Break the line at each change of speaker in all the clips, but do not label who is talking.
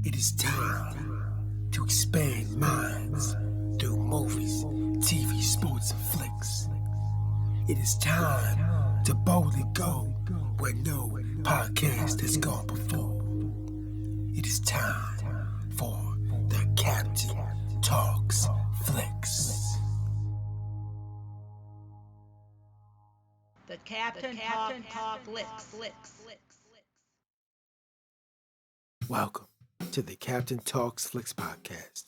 It is time to expand minds through movies, TV, sports, and flicks. It is time to boldly go where no podcast has gone before. It is time for the Captain Talks Flicks.
The Captain Talk Flicks.
Welcome to the Captain Talks Flicks podcast.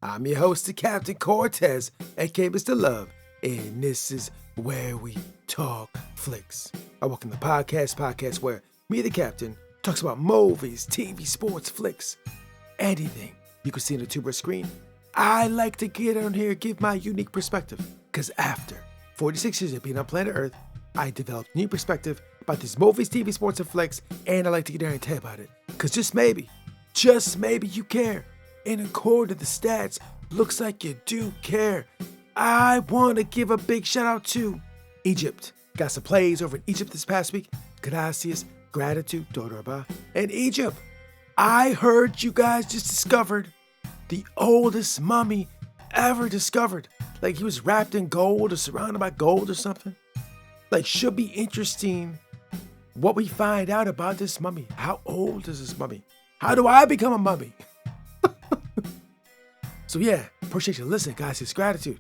I'm your host, the Captain Cortez, aka Mr. Love, and this is where we talk flicks. I welcome the podcast where me, the Captain, talks about movies, TV, sports, flicks, anything you can see on the tube or screen. I like to get on here and give my unique perspective, because after 46 years of being on planet Earth, I developed new perspective about these movies, TV, sports, and flicks, and I like to get there and tell about it. Because just maybe you care. And according to the stats, looks like you do care. I want to give a big shout out to Egypt. Got some plays over in Egypt this past week. Gracias, gratitude, Doraba, and Egypt. I heard you guys just discovered the oldest mummy ever discovered. Like he was wrapped in gold or surrounded by gold or something. Like should be interesting what we find out about this mummy. How old is this mummy? How do I become a mummy? So yeah, appreciate you listening, guys. It's gratitude.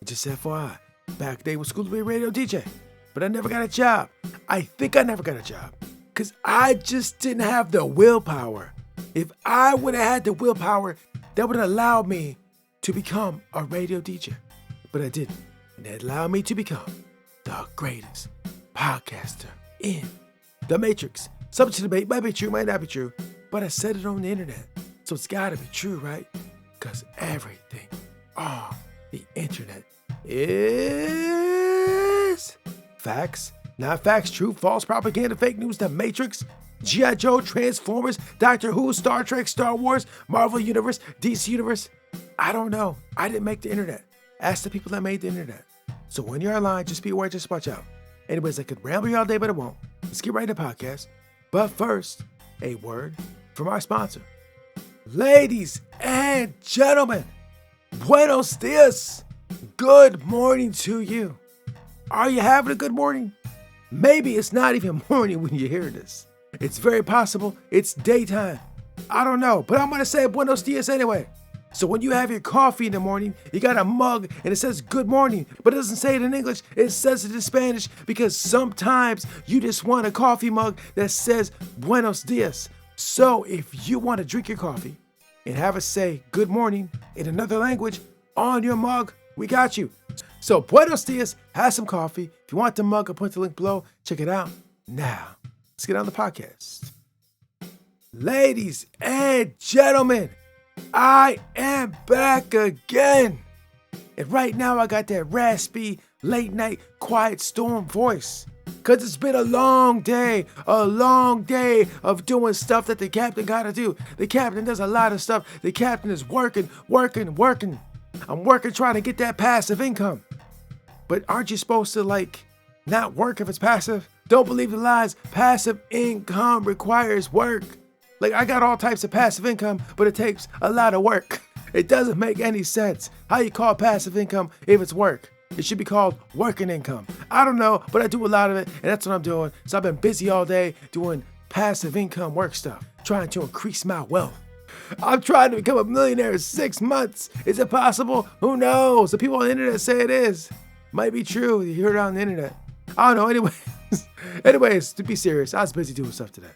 Just FYI, back day was school to be a radio DJ, but I never got a job. I think I never got a job because I just didn't have the willpower. If I would have had the willpower, that would have allowed me to become a radio DJ, but I didn't. And it allowed me to become the greatest podcaster in the Matrix. Subject to debate, might be true, might not be true, but I said it on the internet, so it's gotta be true, right? Because everything on the internet is facts, not facts, true, false, propaganda, fake news, the Matrix, G.I. Joe, Transformers, Doctor Who, Star Trek, Star Wars, Marvel Universe, DC Universe. I don't know. I didn't make the internet. Ask the people that made the internet. So when you're online, just be aware, just watch out. Anyways, I could ramble you all day, but I won't. Let's get right to the podcast. But first, a word from our sponsor. Ladies and gentlemen, Buenos dias. Good morning to you. Are you having a good morning? Maybe it's not even morning when you hear this. It's very possible it's daytime. I don't know, but I'm going to say Buenos dias anyway. So when you have your coffee in the morning, you got a mug and it says good morning, but it doesn't say it in English, it says it in Spanish because sometimes you just want a coffee mug that says Buenos dias. So if you want to drink your coffee and have us say good morning in another language on your mug, we got you. So Buenos dias, have some coffee. If you want the mug, I'll put the link below. Check it out. Now, let's get on the podcast. Ladies and gentlemen, I am back again. And right now I got that raspy, late night, quiet storm voice. Cause it's been a long day of doing stuff that the captain gotta do. The captain does a lot of stuff. The captain is working. I'm working trying to get that passive income. But aren't you supposed to not work if it's passive? Don't believe the lies. Passive income requires work. I got all types of passive income, but it takes a lot of work. It doesn't make any sense. How you call passive income if it's work? It should be called working income. I don't know, but I do a lot of it, and that's what I'm doing. So I've been busy all day doing passive income work stuff, trying to increase my wealth. I'm trying to become a millionaire in 6 months. Is it possible? Who knows? The people on the internet say it is. Might be true. You hear it on the internet. I don't know. Anyways, to be serious, I was busy doing stuff today.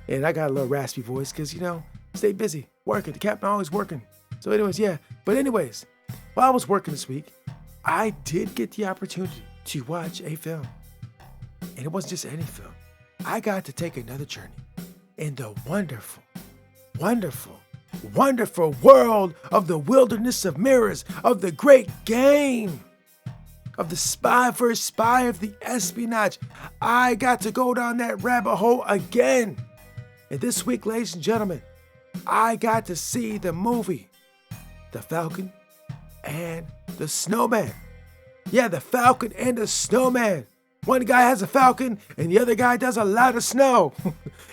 And I got a little raspy voice because, stay busy, working. The captain always working. So anyways, yeah. But anyways, while I was working this week, I did get the opportunity to watch a film. And it wasn't just any film. I got to take another journey in the wonderful world of the wilderness of mirrors, of the great game, of the spy versus spy, of the espionage. I got to go down that rabbit hole again. And this week, ladies and gentlemen, I got to see the movie, The Falcon and the Snowman. Yeah, The Falcon and the Snowman. One guy has a Falcon and the other guy does a lot of snow.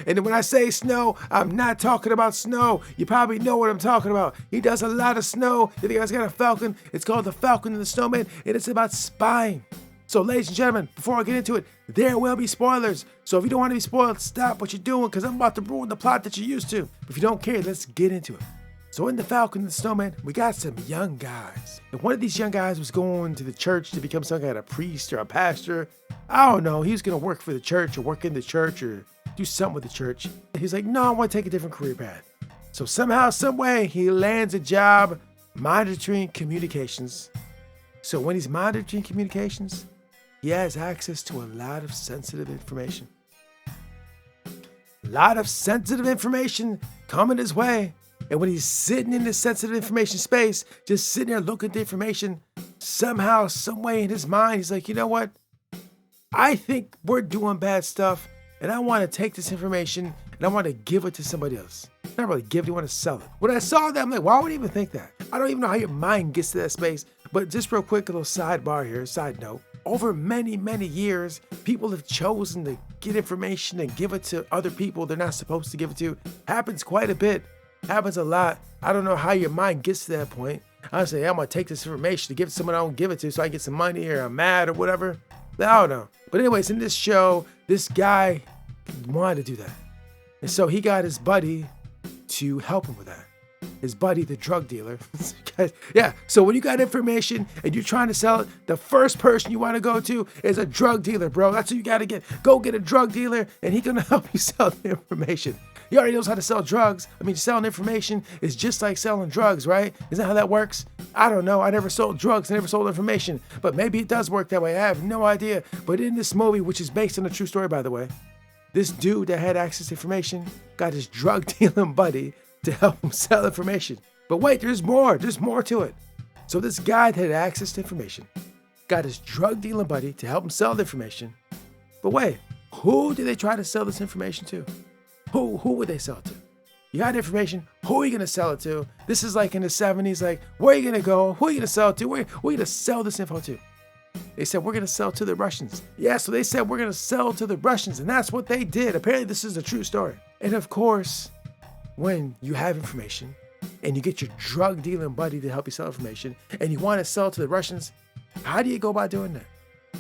And when I say snow, I'm not talking about snow. You probably know what I'm talking about. He does a lot of snow. The other guy's got a Falcon. It's called the Falcon and the Snowman, and it's about spying. So ladies and gentlemen, before I get into it, there will be spoilers. So if you don't want to be spoiled, stop what you're doing because I'm about to ruin the plot that you're used to. If you don't care, let's get into it. So in the Falcon and the Snowman, we got some young guys. And one of these young guys was going to the church to become some kind of priest or a pastor. I don't know. He was going to work for the church or work in the church or do something with the church. He's like, no, I want to take a different career path. So somehow, some way, he lands a job monitoring communications. So when he's monitoring communications, he has access to a lot of sensitive information. A lot of sensitive information coming his way. And when he's sitting in this sensitive information space, just sitting there looking at the information, somehow, some way in his mind, he's like, you know what? I think we're doing bad stuff, and I want to take this information and I want to give it to somebody else. Not really give it, I want to sell it. When I saw that, I'm like, why would I even think that? I don't even know how your mind gets to that space. But just real quick, a little sidebar here, side note. Over many, many years, people have chosen to get information and give it to other people they're not supposed to give it to. Happens quite a bit. Happens a lot. I don't know how your mind gets to that point. I say, I'm going to take this information to give it to someone I don't give it to so I get some money or I'm mad or whatever. I don't know. But anyways, in this show, this guy wanted to do that. And so he got his buddy to help him with that. His buddy, the drug dealer. Yeah, so when you got information and you're trying to sell it, the first person you want to go to is a drug dealer, bro. That's what you got to get. Go get a drug dealer and he's going to help you sell the information. He already knows how to sell drugs. I mean, selling information is just like selling drugs, right? Isn't that how that works? I don't know. I never sold drugs. I never sold information. But maybe it does work that way. I have no idea. But in this movie, which is based on a true story, by the way, this dude that had access to information got his drug dealing buddy to help him sell information. But wait, there's more. There's more to it. So this guy that had access to information got his drug dealing buddy to help him sell the information. But wait, who did they try to sell this information to? Who would they sell it to? You had information. Who are you going to sell it to? This is like in the 70s, like, where are you going to go? Who are you going to sell it to? Where are you going to sell this info to? They said, we're going to sell to the Russians. Yeah, so they said, we're going to sell to the Russians. And that's what they did. Apparently, this is a true story. And of course, when you have information and you get your drug dealing buddy to help you sell information and you want to sell to the Russians, how do you go about doing that?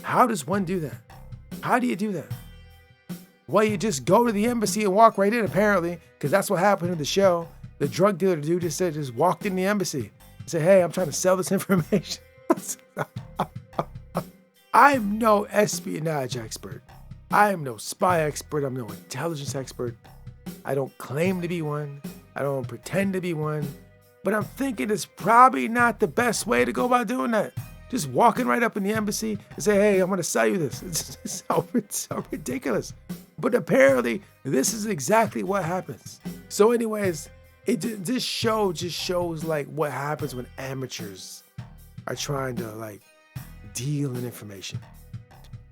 How does one do that? How do you do that? Well, you just go to the embassy and walk right in, apparently, because that's what happened in the show. The drug dealer dude just walked in the embassy and said, hey, I'm trying to sell this information. I'm no espionage expert. I am no spy expert. I'm no intelligence expert. I don't claim to be one. I don't pretend to be one. But I'm thinking it's probably not the best way to go about doing that. Just walking right up in the embassy and say, hey, I'm going to sell you this. It's so ridiculous. But apparently, this is exactly what happens. So anyways, this show just shows like what happens when amateurs are trying to like deal in information.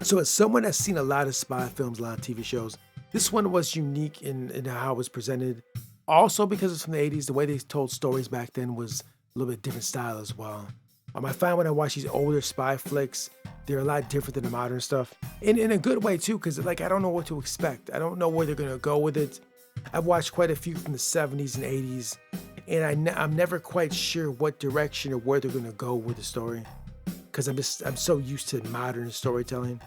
So as someone that's seen a lot of spy films, a lot of TV shows, this one was unique in how it was presented. Also because it's from the 80s, the way they told stories back then was a little bit different style as well. I find when I watch these older spy flicks, they're a lot different than the modern stuff. In a good way too, because like I don't know what to expect. I don't know where they're gonna go with it. I've watched quite a few from the 70s and 80s, and I'm never quite sure what direction or where they're gonna go with the story. Because I'm so used to modern storytelling.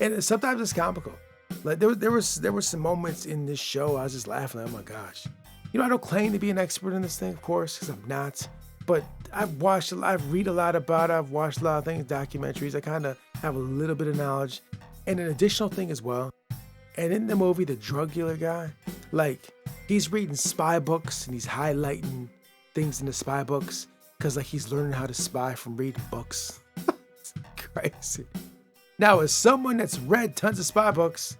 And sometimes it's comical. Like there were some moments in this show I was just laughing, like, oh my gosh. You know, I don't claim to be an expert in this thing, of course, because I'm not. But I've read a lot about it. I've watched a lot of things, documentaries. I kind of have a little bit of knowledge. And an additional thing as well. And in the movie, the drug dealer guy, like, he's reading spy books and he's highlighting things in the spy books because, like, he's learning how to spy from reading books. It's crazy. Now, as someone that's read tons of spy books,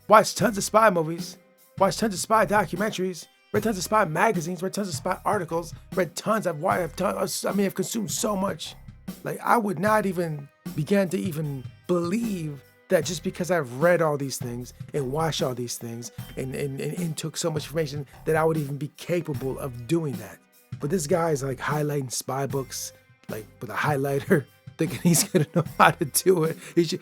watched tons of spy movies, watched tons of spy documentaries, read tons of spy magazines, read tons of spy articles, read tons. I've consumed so much. Like, I would not even begin to even believe that just because I've read all these things and watched all these things and took so much information that I would even be capable of doing that. But this guy's like highlighting spy books, like with a highlighter, thinking he's gonna know how to do it. He's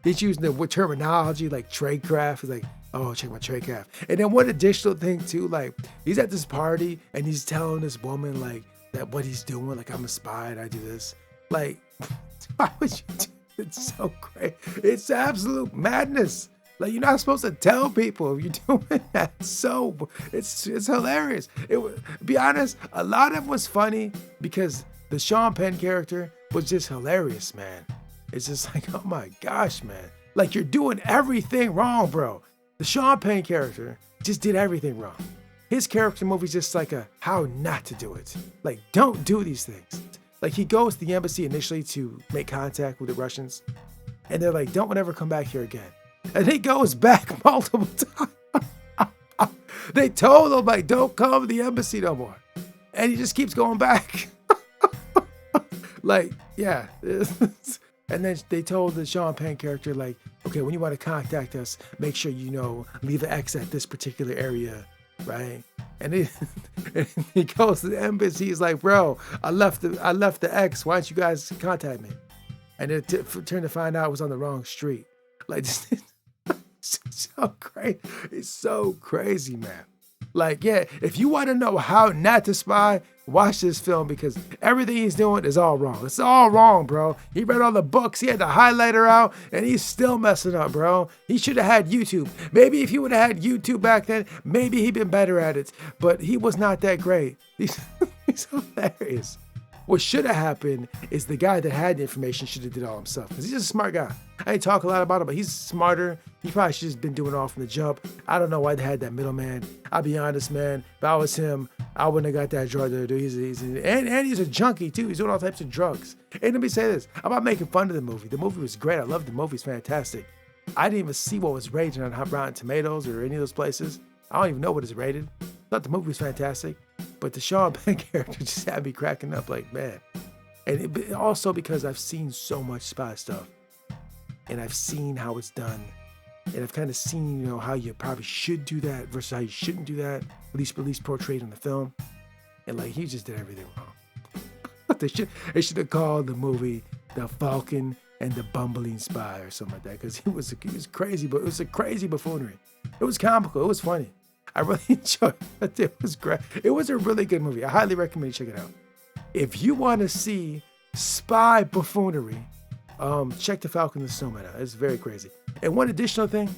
using the terminology like tradecraft. He's like, oh, check my tradecraft. And then one additional thing too, like he's at this party and he's telling this woman like that what he's doing, like I'm a spy and I do this. Like, why would you do? It's so great. It's absolute madness. Like you're not supposed to tell people if you're doing that. So it's hilarious. Be honest, a lot of it was funny because the Sean Penn character was just hilarious, man. It's just like, oh my gosh, man. Like you're doing everything wrong, bro. The Sean Penn character just did everything wrong. His character movie's just like a how not to do it. Like don't do these things. Like he goes to the embassy initially to make contact with the Russians, and they're like, don't ever come back here again. And he goes back multiple times. They told him, like, don't come to the embassy no more. And he just keeps going back. Like, yeah. And then they told the Sean Penn character, like, okay, when you want to contact us, make sure leave an X at this particular area, right? And he goes to the embassy. He's like, bro, I left the X. Why don't you guys contact me? And then turned to find out it was on the wrong street. Like, it's so crazy. It's so crazy, man. Like, yeah, if you want to know how not to spy, watch this film because everything he's doing is all wrong. It's all wrong, bro. He read all the books. He had the highlighter out, and he's still messing up, bro. He should have had YouTube. Maybe if he would have had YouTube back then, maybe he'd been better at it. But he was not that great. He's hilarious. What should have happened is the guy that had the information should have did it all himself. Because he's just a smart guy. I ain't talk a lot about him, but he's smarter. He probably should have just been doing it all from the jump. I don't know why they had that middleman. I'll be honest, man. If I was him, I wouldn't have got that drug to do. And he's a junkie, too. He's doing all types of drugs. And let me say this. I'm not making fun of the movie. The movie was great. I love the movie. It's fantastic. I didn't even see what was rated on Rotten Tomatoes or any of those places. I don't even know what it's rated. I thought the movie was fantastic. But the Sean Penn character just had me cracking up like, man. And also because I've seen so much spy stuff. And I've seen how it's done. And I've kind of seen, how you probably should do that versus how you shouldn't do that. At least portrayed in the film. And like, he just did everything wrong. They should have called the movie The Falcon and the Bumbling Spy or something like that. Because he was crazy, but it was a crazy buffoonery. It was comical. It was funny. I really enjoyed it. It was great. It was a really good movie. I highly recommend you check it out. If you want to see spy buffoonery, check The Falcon and the Snowman out. It's very crazy. And one additional thing,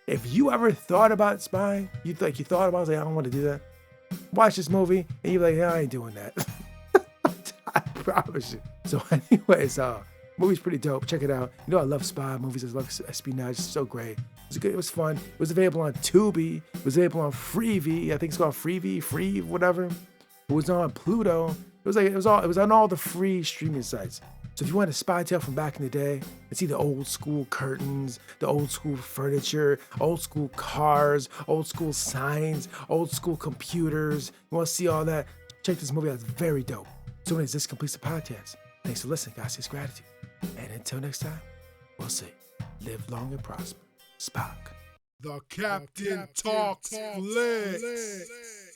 if you ever thought about spying, you thought about it, like, I don't want to do that. Watch this movie, and you're like, yeah, I ain't doing that. I promise you. So anyways, movie's pretty dope. Check it out. I love spy movies. I love espionage. It's so great. It was good. It was fun. It was available on Tubi. It was available on Freevee. I think it's called Free, whatever. It was on Pluto. It was on all the free streaming sites. So if you want a spy tale from back in the day and see the old school curtains, the old school furniture, old school cars, old school signs, old school computers, you want to see all that, check this movie out. It's very dope. So anyways, this completes the podcast. Thanks for listening, guys. It's gratitude. And until next time, we'll see. Live long and prosper. Spock.
The Captain Talks Flicks.